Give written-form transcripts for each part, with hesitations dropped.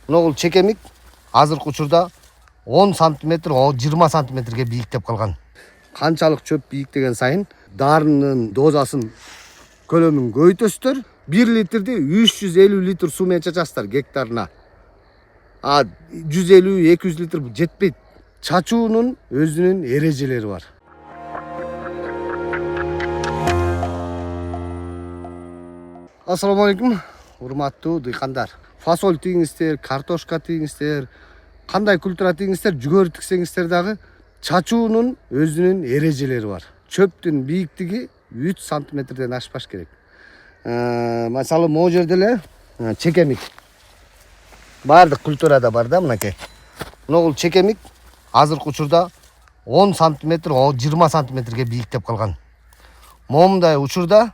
Мына бул чекемик азыркы учурда 10 см, 20 сантиметрге бийиктеп калган. Канчалык чөп бийиктеген сайын дарынын дозасын көлөмүн көбөйтөсүздөр. 1 литрди 350 литр суу менен чачасыздар гектарына. 150-200 литр жетпейт. Чачуунун өзүнүн эрежелери бар. Ассаламу алейкум, урматтуу дыйкандар. Фасоль тийиңиздер, картошка тийиңиздер, кандай культура тийиңиздер, жүгөрү тиксеңиздер дагы чачуунун өзүнүн эрежелери бар. Чөптүн бийиктиги 3 сантиметрден ашпаш керек. Мисалы, могу жерде эле чекемик. Бардык культурада бар да мынакей. Мына бул чекемик азыркы учурда 10 см, 20 сантиметрге бийиктеп калган. Момундай учурда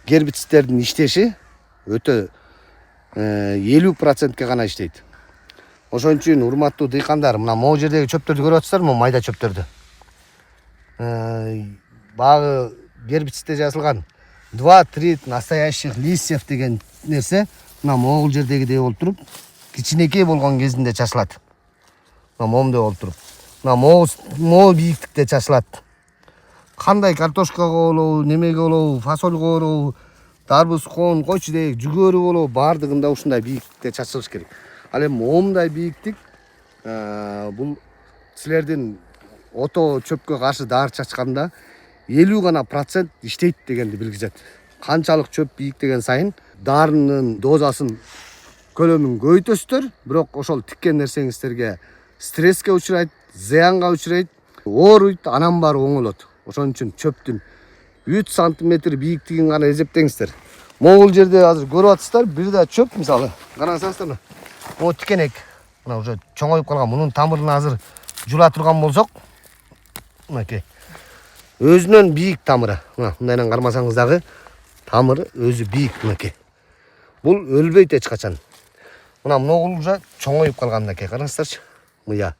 гербицидтердин иштеши өтө 50%ке гана иштейт. Ошон үчүн урматтуу дыйкандар, мына могу жердеги чөптөрдү көрүп атасыздар, могу майда чөптөрдү. Багы гербицидте жазылган 2-3 настоящих листьев деген нерсе мына могул жердегидей болуп туруп, кичинекей болгон кезинде чачылат. Мына момундай болуп туруп. Мына могу бийиктикте чачылат. Кандай картошкага болобу, немеге болобу, фасольго болобу, дарбыз, коон, койчу дейик, жүгөрү болобу, бардыгында ушундай бийиктикте чачылыш керек. Ал эми момундай бийиктик бул силердин ото чөпкө каршы дары чачканда 50 гана процент иштейт дегенди билгизет. Канчалык чөп бийиктеген сайын дарынын дозасын көлөмүн көбөйтөсүздөр, бирок ошол тиккен нерсеңиздерге стресске учурайт, зыянга учурайт, ооруйт, анан баары оңолот. Ошон үчүн чөптүн 3 сантиметр бийиктигин гана эсептеңиздер. Могул жерде азыр көрүп атасыздар, бир да чөп, мисалы, караңыздарбы? Могу тикенек, мына уже чоңоюп калган. Мунун тамырын азыр жула турган болсок, мынакей. Өзүнөн бийик тамыры. Мына мындайдан кармасаңыз дагы тамыры өзү бийик мынакей. Бул өлбөйт эч качан. Мына могул уже чоңоюп калган мынакей, караңыздарчы. Мыя.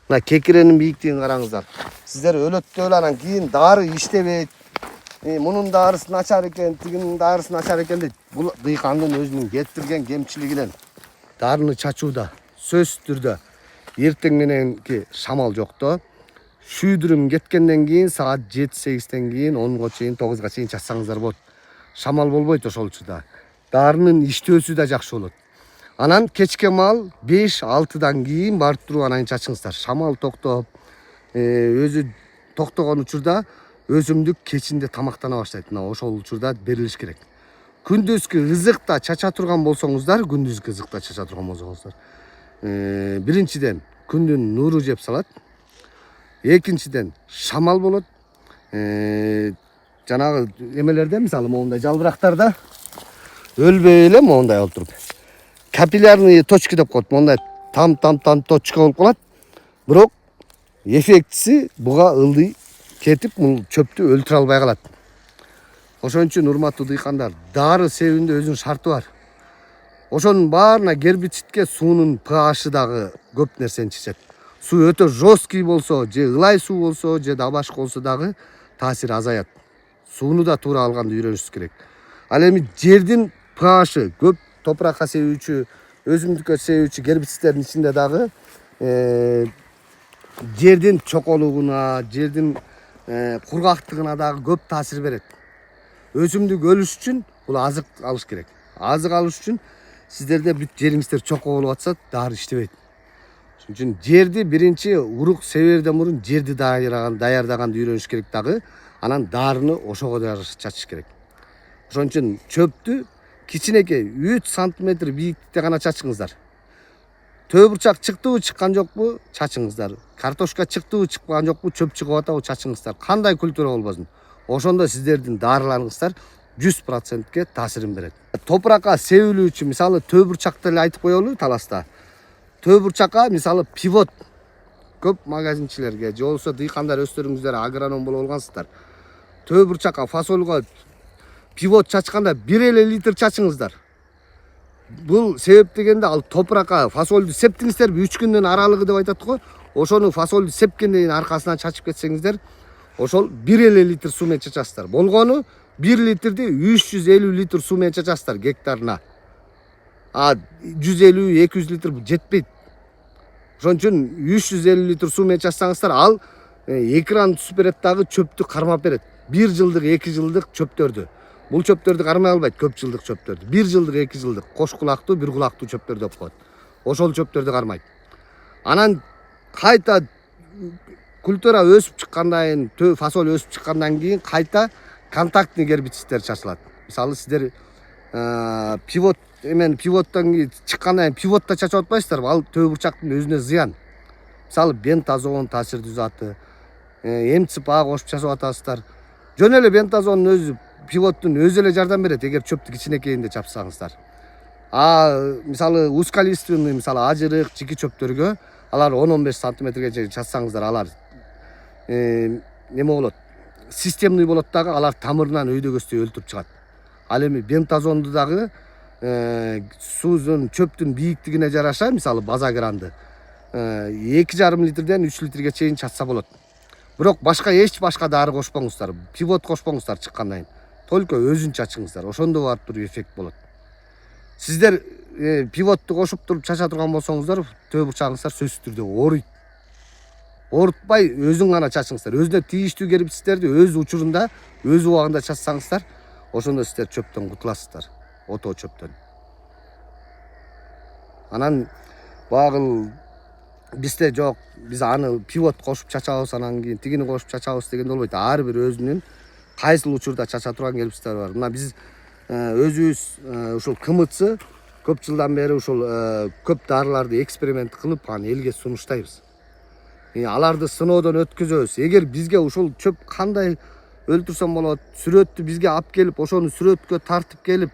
Мына кекиренин бийиктигин караңыздар. Сиздер өлөттү эле анан кийин дары иштебейт. Мунун дарысы начар экен, тигинин дарысы начар экен дейт. Бул дыйкандын өзүнүн кетирген кемчилигинен. Дарыны чачууда сөзсүз түрдө эртең мененки шамал жокто. Шүйдүрүм кеткенден кийин саат 7-8ден кийин 10го чейин, 9га чейин чачсаңыздар болот. Шамал болбойт ошол учурда. Дарынын иштөөсү да жакшы болот. Анан кечке маал 5-6дан кийин барып туруп анан чачыңыздар. Шамал токтоп, өзү токтогон учурда өсүмдүк кечинде тамактана баштайт. Мына ошол учурда берилиш керек. Күндүзгү ызыкта чача турган болсоңуздар, биринчиден күндүн нуру жеп салат. Экинчиден шамал болот. Жанагы эмелерде, мисалы, моундай жалбырактарда өлбөй эле моундай болуп туруп. Капиллярный точка деп коет. Моундай там точка болуп калат. Бирок эффектиси буга ылдый кетип, бул чөптү өлтүрө албай калат. Ошон үчүн урматтуу дыйкандар, дары себинде өзүнүн шарты бар. Ошонун баарына гербицидке суунун pH дагы көп нерсени чечет. Суу өтө жесткий болсо, же ылай суу болсо, же да башка болсо дагы таасири азаят. Сууну да туура алганды үйрөнүшүбүз керек. Ал эми жердин pH көп топуракка себүүчү, өсүмдүккө себүүчү гербицидтердин ичинде дагы жердин чоколугуна, жердин кургактыгына дагы көп таасир берет. Өсүмдүк өлүш үчүн бул азык алыш керек. Азык алыш үчүн сиздерде бүт жериңиздер чоко болуп атса, дары иштебейт. Ошон үчүн жерди биринчи урук себерден мурун жерди даярдаганды үйрөнүш керек дагы, анан дарыны ошого жараша чачыш керек. Ошон үчүн чөптү кичинекей 3 сантиметр бийиктикте гана чачыңыздар. Төбурчак чыктыбы, чыккан жокпу, чачыңыздар. Картошка чыктыбы, чыккан жокпу, чөп чыгып атабы, чачыңыздар. Кандай культура болбосун. Ошондо сиздердин дарыларыңыздар 100%ке таасирин берет. Топуракка себилүүчү, мисалы, төбурчакты эле айтып коелу таласта. Төбурчакка, мисалы, пивот көп магазинчилерге, же болбосо дыйкандар өздөрүңүздөр агроном боло болгансыздар. Төбурчакка, фасольго пивот чачканда 1 литр чачыңыздар. Бул себеп дегенде ал топуракка фасольду септиңиздерби 3 күндүн аралыгы деп айтат го. Ошону фасольду сепкенден кийин аркасынан чачып кетсеңиздер, ошол 1 литр суу менен чачасыздар. Болгону 1 литрди 350 литр суу менен чачасыздар гектарына. А 150-200 литр жетпейт. Ошон үчүн 350 литр суу менен чачсаңыздар, ал экран түсүп берет дагы чөптү кармап берет. 1 жылдык, 2 жылдык чөптөрдү. Бул чөптөрдү кармай албайт, көп жылдык чөптөрдү. 1 жылдык, 2 жылдык кош кулактуу, 1 кулактуу чөптөр деп коет. Ошол чөптөрдү кармайт. Анан кайта культура өсүп чыккандан кийин, фасоль өсүп чыккандан кийин кайта контактный гербицидтер чачылат. Мисалы сиздер пивоттон чыккандан кийин пивотто чачып атпайсыздарбы? Ал төө бурчактын өзүнө зыян. Мисалы бентазон таасирдүү заты, МЦПА кошуп чачып атасыздар. Жөн эле бентазондун өзү пивоттун өзү эле жардам берет эгер чөптү кичинекейинде чапсаңыздар. Мисалы узколиственный, мисалы ажырык, жеки чөптөргө алар 10-15 сантиметрге чейин чачсаңыздар, алар неме болот? Системный болот дагы, алар тамырынан өйдөгөстөй өлтүрүп чыгат. Ал эми бентазонду дагы суузун, чөптүн бийиктигине жараша, мисалы база гранды 2,5 литрден 3 литрге чейин чачса болот. Бирок башка дары кошпоңуздар, пивот кошпоңуздар чыккандан кийин. Только өзүн чачыңыздар. Ошондо барып туруп эффект болот. Сиздер пивотту кошуп туруп чача турган болсоңуздар, төө бурчагыңыздар сөзсүз түрдө ооруйт. Оорутпай өзүн гана чачыңыздар. Өзүнө тийиштүү гербицидтерди өз учурунда, өз убагында чачсаңыздар, ошондо сиздер чөптөн кутуласыздар. Ото чөптөн. Анан багыл бизде жок, биз аны пивот кошуп чачабыз, анан кийин тигини кошуп чачабыз деген болбойт. Ар бир өзүнүн кайсыл учурда чача турган гербицидтер бар. Мына биз өзүбүз ушул КМЦ көп жылдан бери ушул көп дарыларды эксперимент кылып аны элге сунуштайбыз. Аларды сыноодон өткөзөбүз. Эгер бизге ушул чөп кандай өлтүрсөм болот, сүрөттү бизге алып келип, ошону сүрөткө тартып келип,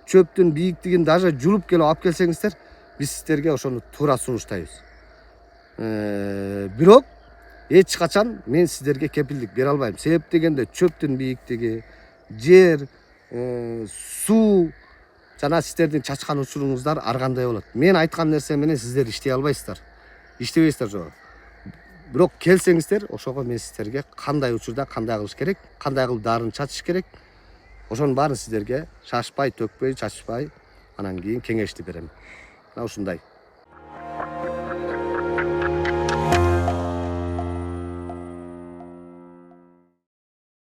чөптүн бийиктигин даже жулуп келип алып келсеңиздер, биз сиздерге ошону туура сунуштайбыз. Бирок эч качан мен сиздерге кепилдик бере албайм. Себеп дегенде чөптүн бийиктиги, жер, суу жана сиздердин чачкан учуруңуздар ар кандай болот. Мен айткан нерсе менен сиздер иштей албайсыздар. Иштебейсиздер жок. Бирок келсеңиздер, ошого мен сиздерге кандай учурда кандай кылыш керек, кандай кылып дарын чачыш керек, ошонун баарын сиздерге шашпай, төкпөй, чачпай, анан кийин кеңешти берем. Мына ушундай.